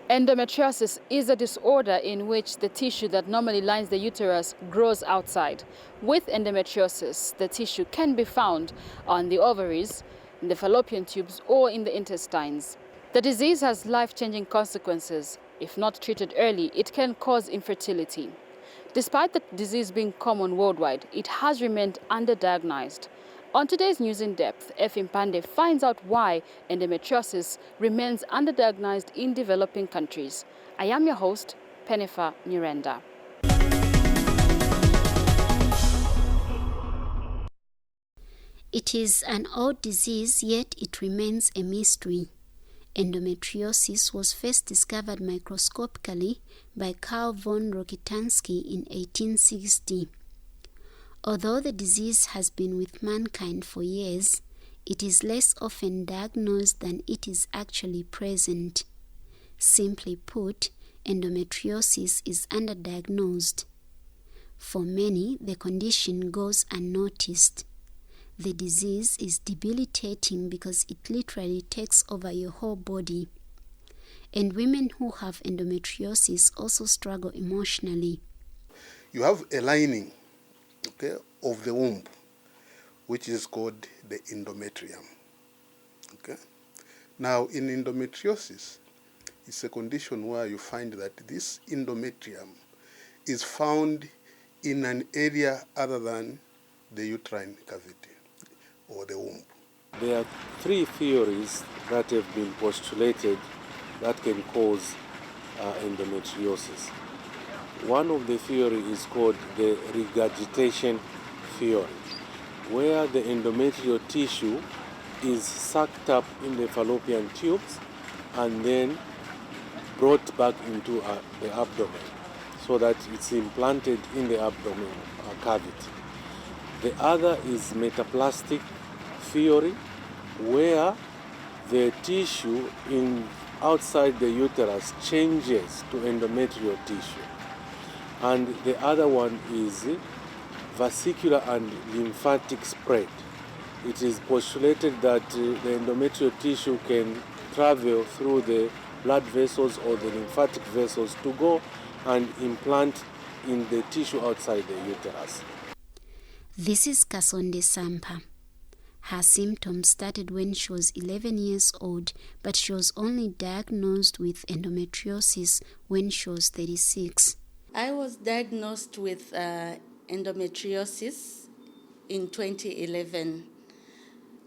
Endometriosis is a disorder in which the tissue that normally lines the uterus grows outside. With endometriosis, the tissue can be found on the ovaries, in the fallopian tubes, or in the intestines. The disease has life-changing consequences. If not treated early, it can cause infertility. Despite the disease being common worldwide, it has remained underdiagnosed. On today's News in Depth, Effie Mpande finds out why endometriosis remains underdiagnosed in developing countries. I am your host, Penefa Nyirenda. It is an old disease, yet it remains a mystery. Endometriosis was first discovered microscopically by Carl von Rokitansky in 1860. Although the disease has been with mankind for years, it is less often diagnosed than it is actually present. Simply put, endometriosis is underdiagnosed. For many, the condition goes unnoticed. The disease is debilitating because it literally takes over your whole body. And women who have endometriosis also struggle emotionally. You have a lining, of the womb, which is called the endometrium. Now, in endometriosis, it's a condition where you find that this endometrium is found in an area other than the uterine cavity or the womb. There are three theories that have been postulated that can cause endometriosis. One of the theory is called the regurgitation theory, where the endometrial tissue is sucked up in the fallopian tubes and then brought back into the abdomen so that it's implanted in the abdomen cavity. The other is metaplastic theory, where the tissue outside the uterus changes to endometrial tissue. And the other one is vesicular and lymphatic spread. It is postulated that the endometrial tissue can travel through the blood vessels or the lymphatic vessels to go and implant in the tissue outside the uterus. This is Kasonde Sampa. Her symptoms started when she was 11 years old, but she was only diagnosed with endometriosis when she was 36. I was diagnosed with endometriosis in 2011.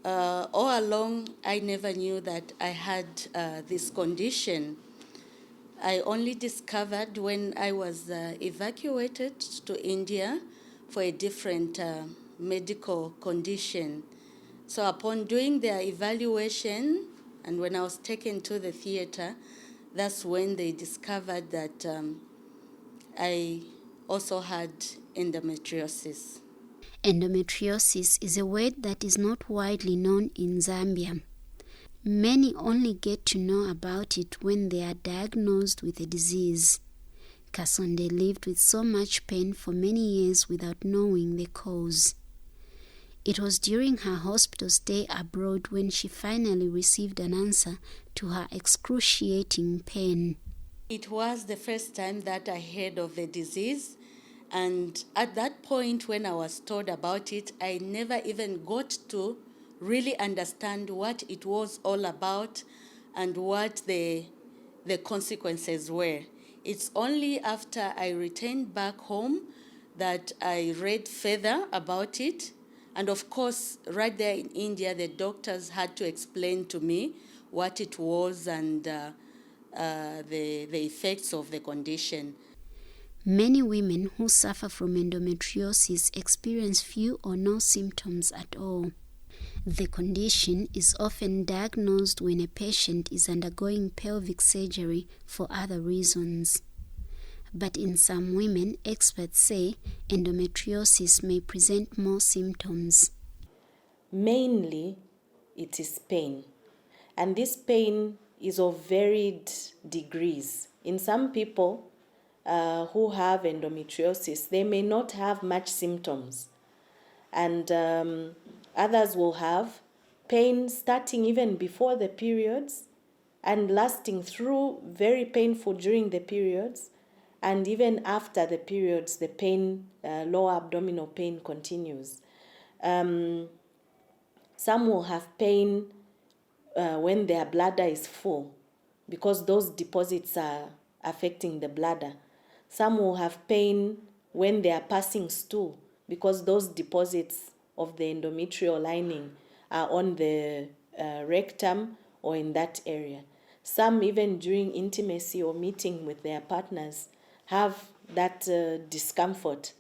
All along, I never knew that I had this condition. I only discovered when I was evacuated to India for a different medical condition. So upon doing their evaluation, and when I was taken to the theater, that's when they discovered that I also had endometriosis. Endometriosis is a word that is not widely known in Zambia. Many only get to know about it when they are diagnosed with a disease. Kasonde lived with so much pain for many years without knowing the cause. It was during her hospital stay abroad when she finally received an answer to her excruciating pain. It was the first time that I heard of the disease, and at that point when I was told about it, I never even got to really understand what it was all about and what the consequences were. It's only after I returned back home that I read further about it. And of course, right there in India, the doctors had to explain to me what it was and the effects of the condition. Many women who suffer from endometriosis experience few or no symptoms at all. The condition is often diagnosed when a patient is undergoing pelvic surgery for other reasons. But in some women, experts say endometriosis may present more symptoms. Mainly, it is pain. And this pain is of varied degrees. In some people who have endometriosis, they may not have much symptoms. And others will have pain starting even before the periods and lasting through, very painful during the periods, and even after the periods, the pain, lower abdominal pain continues. Some will have pain when their bladder is full, because those deposits are affecting the bladder. Some will have pain when they are passing stool, because those deposits of the endometrial lining are on the rectum or in that area. Some, even during intimacy or meeting with their partners, have that discomfort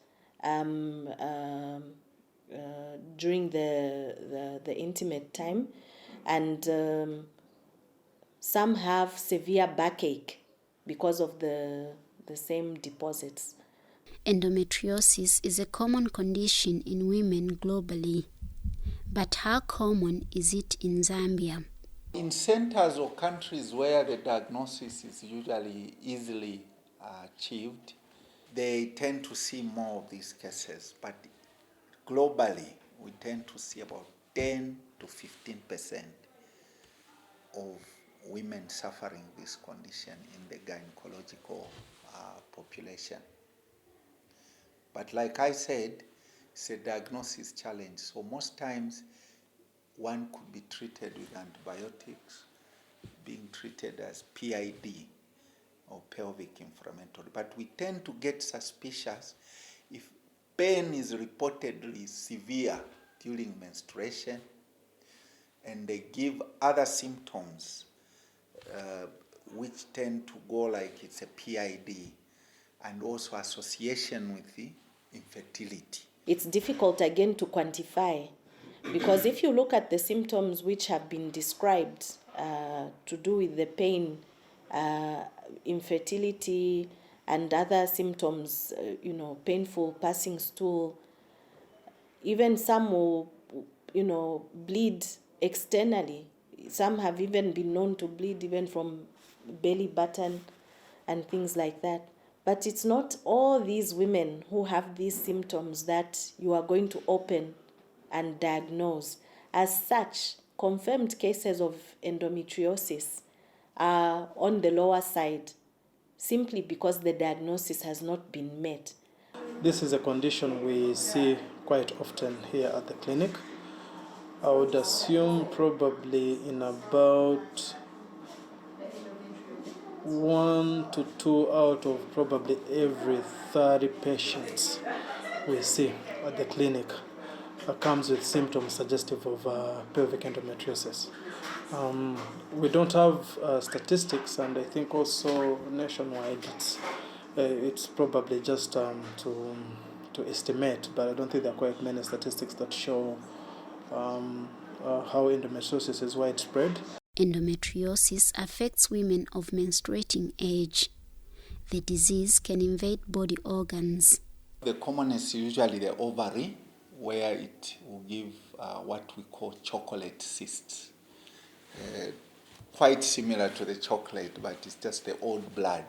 during the intimate time, and some have severe backache because of the same deposits. Endometriosis is a common condition in women globally, but how common is it in Zambia? In centers or countries where the diagnosis is usually easily achieved, they tend to see more of these cases, but globally we tend to see about 10 to 15% of women suffering this condition in the gynecological population. But like I said, it's a diagnosis challenge. So most times one could be treated with antibiotics, being treated as PID or pelvic inflammatory. But we tend to get suspicious if pain is reportedly severe during menstruation and they give other symptoms which tend to go like it's a PID, and also association with the infertility. It's difficult again to quantify, because if you look at the symptoms which have been described to do with the pain, infertility, and other symptoms, painful passing stool, even some will, bleed externally. Some have even been known to bleed even from belly button and things like that. But it's not all these women who have these symptoms that you are going to open and diagnose. As such, confirmed cases of endometriosis are on the lower side, simply because the diagnosis has not been met. This is a condition we see quite often here at the clinic. I would assume probably in about 1 to 2 out of probably every 30 patients we see at the clinic comes with symptoms suggestive of pelvic endometriosis. We don't have statistics, and I think also nationwide it's probably just to estimate, but I don't think there are quite many statistics that show how endometriosis is widespread. Endometriosis affects women of menstruating age. The disease can invade body organs. The commonest is usually the ovary, where it will give what we call chocolate cysts. Quite similar to the chocolate, but it's just the old blood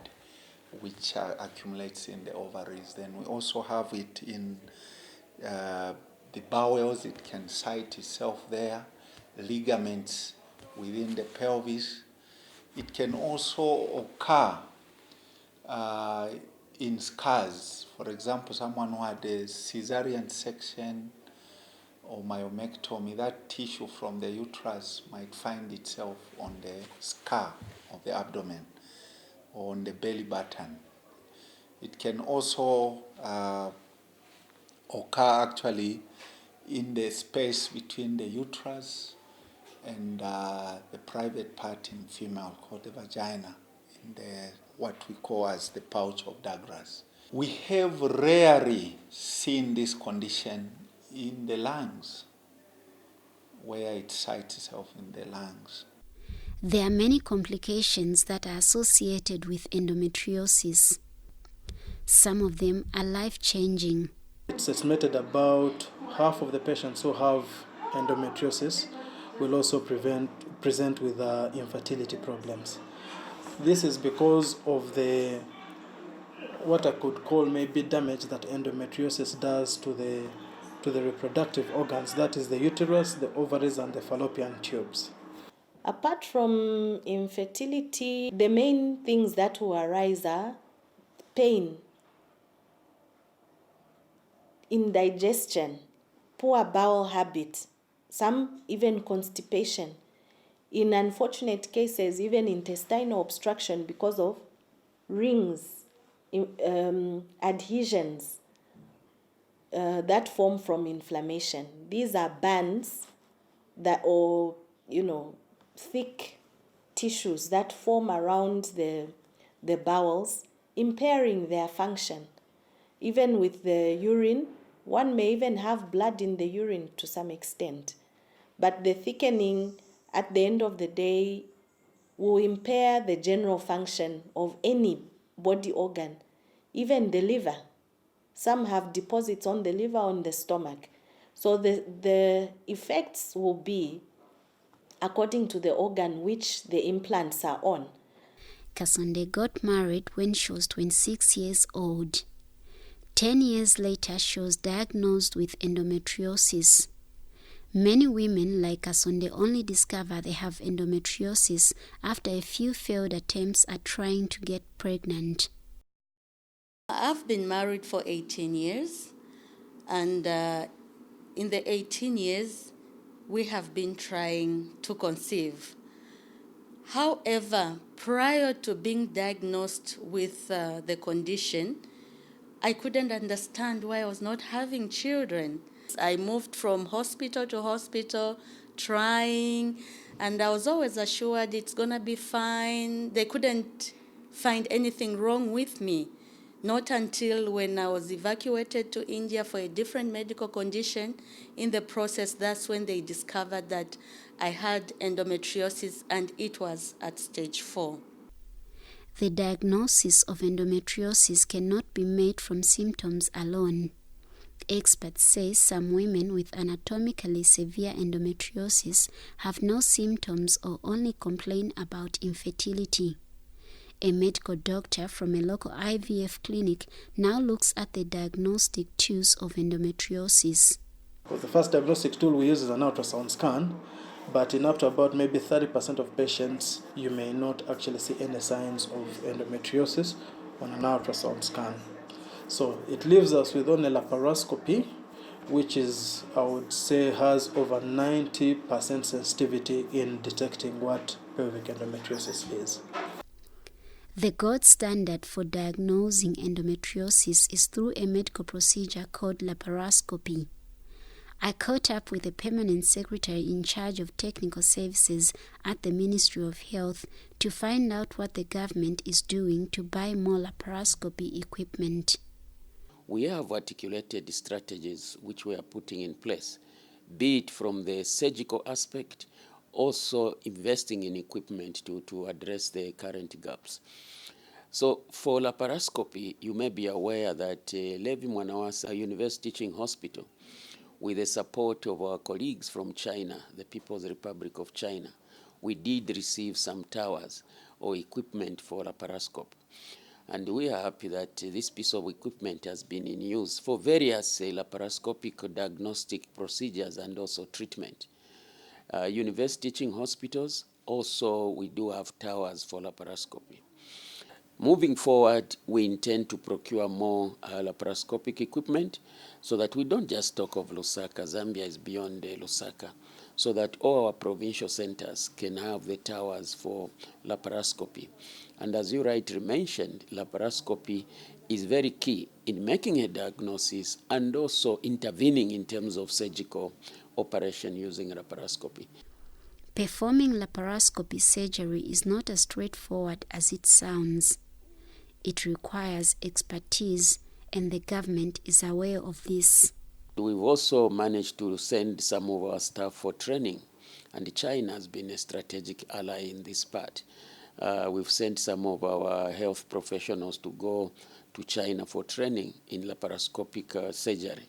which accumulates in the ovaries. Then we also have it in the bowels. It can site itself there, ligaments within the pelvis. It can also occur in scars. For example, someone who had a cesarean section or myomectomy, that tissue from the uterus might find itself on the scar of the abdomen or on the belly button. It can also occur actually in the space between the uterus and the private part in female called the vagina, in the what we call as the pouch of Douglas. We have rarely seen this condition in the lungs, where it sites itself in the lungs. There are many complications that are associated with endometriosis. Some of them are life-changing. It's estimated about half of the patients who have endometriosis will also present with infertility problems. This is because of the what I could call maybe damage that endometriosis does to the reproductive organs, that is the uterus, the ovaries, and the fallopian tubes. Apart from infertility, the main things that will arise are pain, indigestion, poor bowel habit, some even constipation. In unfortunate cases, even intestinal obstruction because of rings, adhesions that form from inflammation. These are bands that, or thick tissues that form around the bowels, impairing their function. Even with the urine, one may even have blood in the urine to some extent. But the thickening at the end of the day will impair the general function of any body organ, even the liver. Some have deposits on the liver, on the stomach. So the effects will be according to the organ which the implants are on. Kasonde got married when she was 26 years old. 10 years later, she was diagnosed with endometriosis. Many women like Kasonde only discover they have endometriosis after a few failed attempts at trying to get pregnant. I've been married for 18 years, and in the 18 years, we have been trying to conceive. However, prior to being diagnosed with the condition, I couldn't understand why I was not having children. I moved from hospital to hospital, trying, and I was always assured it's going to be fine. They couldn't find anything wrong with me. Not until when I was evacuated to India for a different medical condition. In the process, that's when they discovered that I had endometriosis, and it was at stage 4. The diagnosis of endometriosis cannot be made from symptoms alone. Experts say some women with anatomically severe endometriosis have no symptoms or only complain about infertility. A medical doctor from a local IVF clinic now looks at the diagnostic tools of endometriosis. The first diagnostic tool we use is an ultrasound scan, but in up to about maybe 30% of patients, you may not actually see any signs of endometriosis on an ultrasound scan. So it leaves us with only laparoscopy, which is, I would say, has over 90% sensitivity in detecting what pelvic endometriosis is. The gold standard for diagnosing endometriosis is through a medical procedure called laparoscopy. I caught up with the permanent secretary in charge of technical services at the Ministry of Health to find out what the government is doing to buy more laparoscopy equipment. We have articulated strategies which we are putting in place, be it from the surgical aspect, also investing in equipment to address the current gaps. So for laparoscopy, you may be aware that Levi Mwanawasa University Teaching Hospital, with the support of our colleagues from China, the People's Republic of China, we did receive some towers or equipment for laparoscopy. And we are happy that this piece of equipment has been in use for various laparoscopic diagnostic procedures and also treatment. University teaching hospitals, also we do have towers for laparoscopy. Moving forward, we intend to procure more laparoscopic equipment so that we don't just talk of Lusaka. Zambia is beyond Lusaka, so that all our provincial centers can have the towers for laparoscopy. And as you rightly mentioned, laparoscopy is very key in making a diagnosis and also intervening in terms of surgical operation using laparoscopy. Performing laparoscopy surgery is not as straightforward as it sounds. It requires expertise, and the government is aware of this. We've also managed to send some of our staff for training, and China has been a strategic ally in this part. We've sent some of our health professionals to go to China for training in laparoscopic surgery.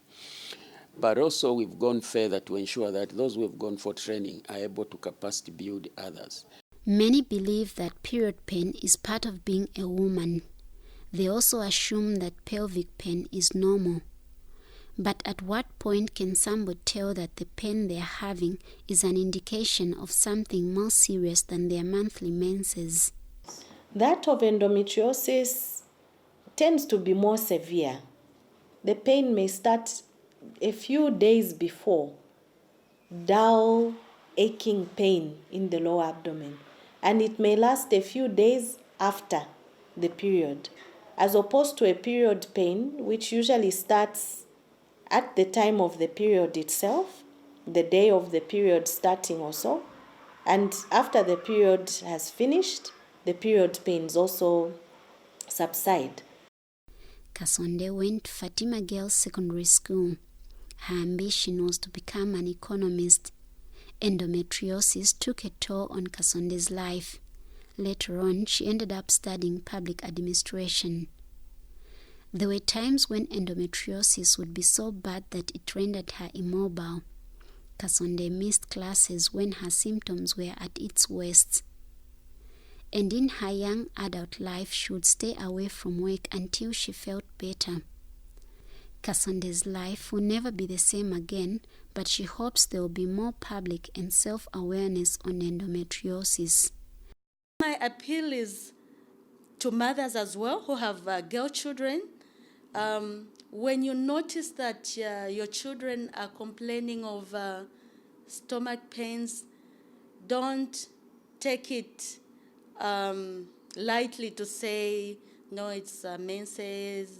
But also we've gone further to ensure that those who have gone for training are able to capacity build others. Many believe that period pain is part of being a woman. They also assume that pelvic pain is normal. But at what point can somebody tell that the pain they are having is an indication of something more serious than their monthly menses? That of endometriosis tends to be more severe. The pain may start a few days before, dull, aching pain in the lower abdomen, and it may last a few days after the period, as opposed to a period pain, which usually starts at the time of the period itself, the day of the period starting or so, and after the period has finished, the period pains also subside. Kasonde went to Fatima Girls Secondary School. Her ambition was to become an economist. Endometriosis took a toll on Kasonde's life. Later on, she ended up studying public administration. There were times when endometriosis would be so bad that it rendered her immobile. Kasonde missed classes when her symptoms were at its worst. And in her young adult life, she would stay away from work until she felt better. Kasonde's life will never be the same again, but she hopes there will be more public and self-awareness on endometriosis. My appeal is to mothers as well who have girl children. When you notice that your children are complaining of stomach pains, don't take it lightly to say, no, it's menses,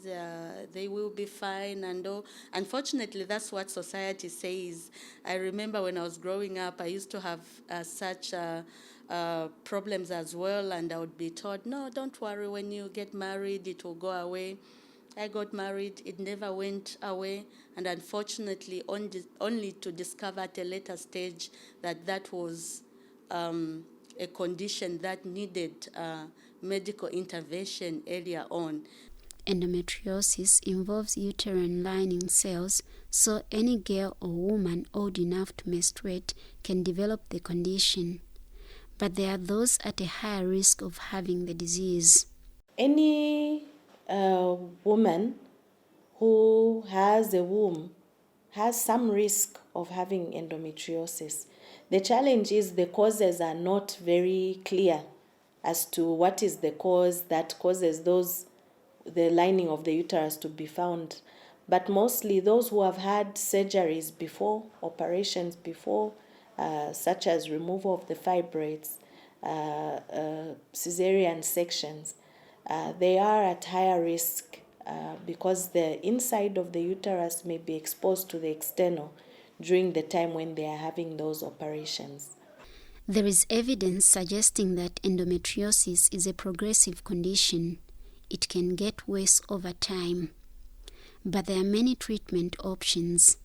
they will be fine and all. Unfortunately, that's what society says. I remember when I was growing up, I used to have such problems as well, and I would be told, no, don't worry, when you get married, it will go away. I got married, it never went away, and unfortunately, only to discover at a later stage that that was a condition that needed medical intervention earlier on. Endometriosis involves uterine lining cells, so any girl or woman old enough to menstruate can develop the condition. But there are those at a higher risk of having the disease. Any woman who has a womb has some risk of having endometriosis. The challenge is the causes are not very clear as to what is the cause that causes the lining of the uterus to be found. But mostly those who have had surgeries before, operations before, such as removal of the fibroids, cesarean sections, they are at higher risk because the inside of the uterus may be exposed to the external during the time when they are having those operations. There is evidence suggesting that endometriosis is a progressive condition. It can get worse over time, but there are many treatment options.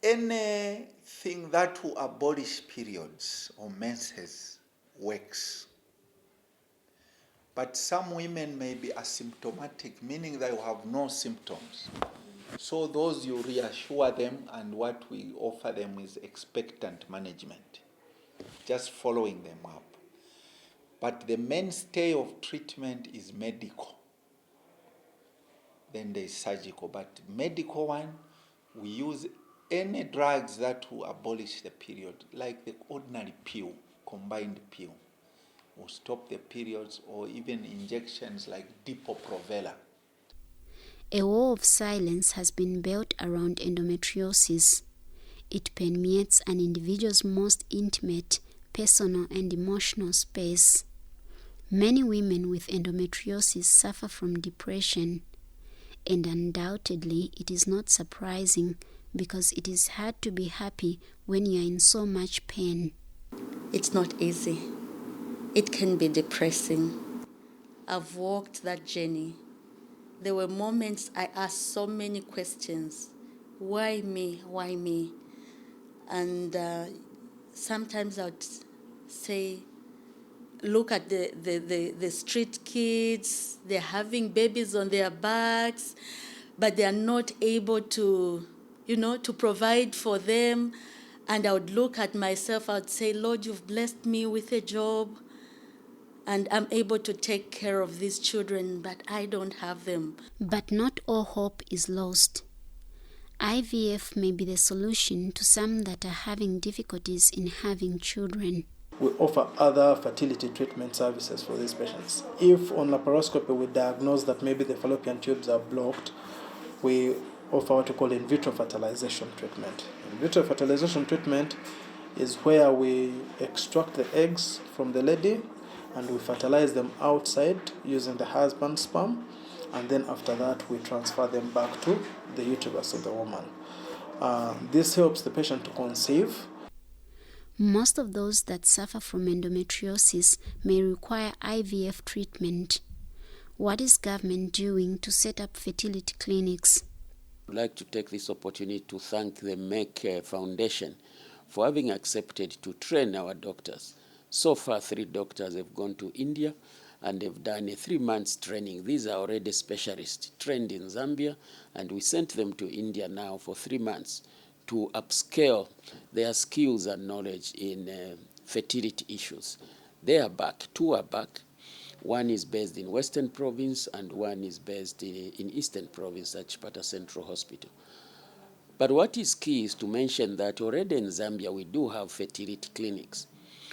Anything that will abolish periods or menses works. But some women may be asymptomatic, meaning they will have no symptoms. So those you reassure them, and what we offer them is expectant management, just following them up. But the mainstay of treatment is medical. Then there is surgical, but medical one, we use any drugs that will abolish the period, like the ordinary pill, combined pill, will stop the periods, or even injections like Depo-Provera. A wall of silence has been built around endometriosis. It permeates an individual's most intimate, personal, and emotional space. Many women with endometriosis suffer from depression, and undoubtedly it is not surprising because it is hard to be happy when you are in so much pain. It's not easy. It can be depressing. I've walked that journey. There were moments I asked so many questions. Why me? Why me? And sometimes I would say, look at the street kids. They're having babies on their backs, but they are not able to, to provide for them. And I would look at myself, I would say, Lord, you've blessed me with a job, and I'm able to take care of these children, but I don't have them. But not all hope is lost. IVF may be the solution to some that are having difficulties in having children. We offer other fertility treatment services for these patients. If on laparoscopy we diagnose that maybe the fallopian tubes are blocked, we offer what we call in vitro fertilization treatment. In vitro fertilization treatment is where we extract the eggs from the lady and we fertilize them outside using the husband's sperm, and then after that we transfer them back to the uterus of the woman. This helps the patient to conceive. Most of those that suffer from endometriosis may require IVF treatment. What is government doing to set up fertility clinics? I'd like to take this opportunity to thank the MEC Foundation for having accepted to train our doctors. So far, 3 doctors have gone to India and they've done a 3 months training. These are already specialists trained in Zambia, and we sent them to India now for 3 months to upscale their skills and knowledge in fertility issues. They are back, 2 are back. One is based in Western Province and one is based in Eastern Province at Chipata Central Hospital. But what is key is to mention that already in Zambia we do have fertility clinics.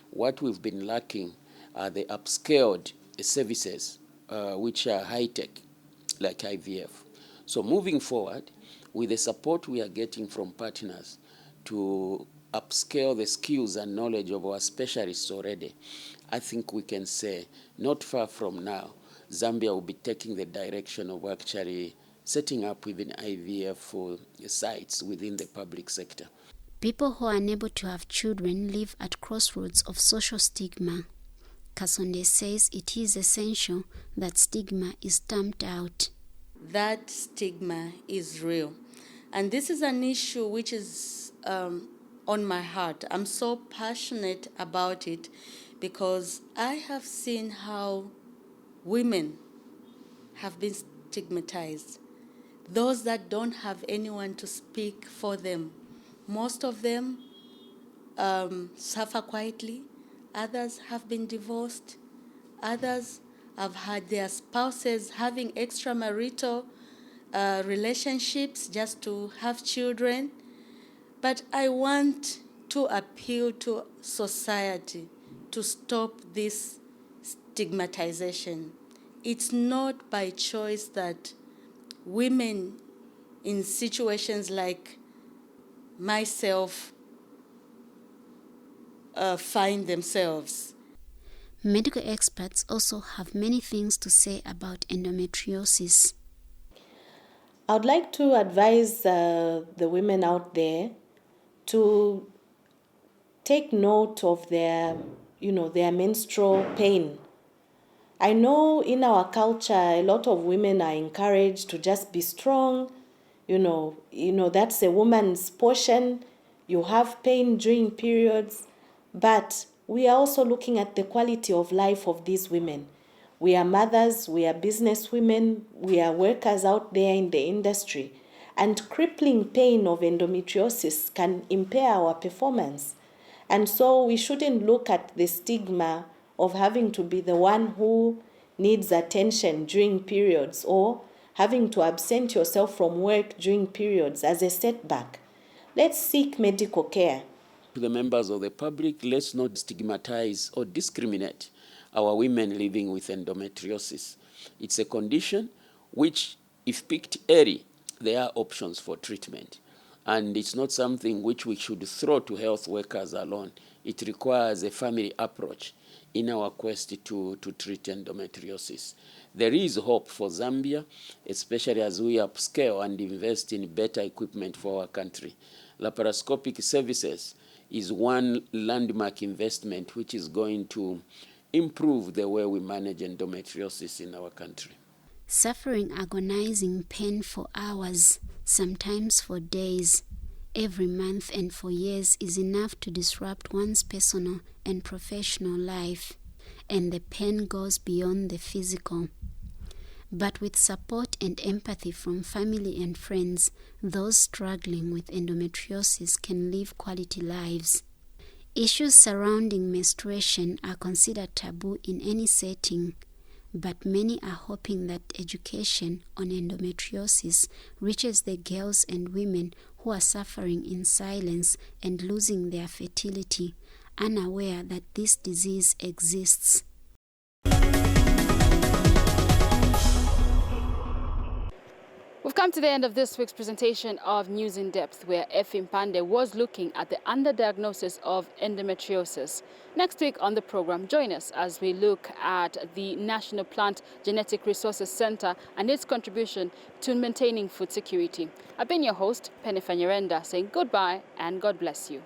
What we've been lacking are the upscaled services which are high-tech, like IVF. So moving forward, with the support we are getting from partners to upscale the skills and knowledge of our specialists already, I think we can say not far from now, Zambia will be taking the direction of actually setting up even IVF sites within the public sector. People who are unable to have children live at crossroads of social stigma. Kasonde says it is essential that stigma is stamped out. That stigma is real. And this is an issue which is on my heart. I'm so passionate about it because I have seen how women have been stigmatized. Those that don't have anyone to speak for them, most of them suffer quietly. Others have been divorced. Others have had their spouses having extramarital relationships just to have children. But I want to appeal to society to stop this stigmatization. It's not by choice that women in situations like myself find themselves. Medical experts also have many things to say about endometriosis. I would like to advise the women out there to take note of their menstrual pain. I know in our culture, a lot of women are encouraged to just be strong. That's a woman's portion. You have pain during periods. But we are also looking at the quality of life of these women. We are mothers, we are business women, we are workers out there in the industry. And crippling pain of endometriosis can impair our performance. And so we shouldn't look at the stigma of having to be the one who needs attention during periods or having to absent yourself from work during periods as a setback. Let's seek medical care. To the members of the public, let's not stigmatize or discriminate our women living with endometriosis. It's a condition which, if picked early, there are options for treatment. And it's not something which we should throw to health workers alone. It requires a family approach in our quest to treat endometriosis. There is hope for Zambia, especially as we upscale and invest in better equipment for our country. Laparoscopic services is one landmark investment which is going to improve the way we manage endometriosis in our country. Suffering agonizing pain for hours, sometimes for days, every month and for years is enough to disrupt one's personal and professional life, and the pain goes beyond the physical. But with support and empathy from family and friends, those struggling with endometriosis can live quality lives. Issues surrounding menstruation are considered taboo in any setting, but many are hoping that education on endometriosis reaches the girls and women who are suffering in silence and losing their fertility, unaware that this disease exists. We've come to the end of this week's presentation of News in Depth, where Effie Mpande was looking at the underdiagnosis of endometriosis. Next week on the program, join us as we look at the National Plant Genetic Resources Center and its contribution to maintaining food security. I've been your host, Penny Fanyerenda, saying goodbye and God bless you.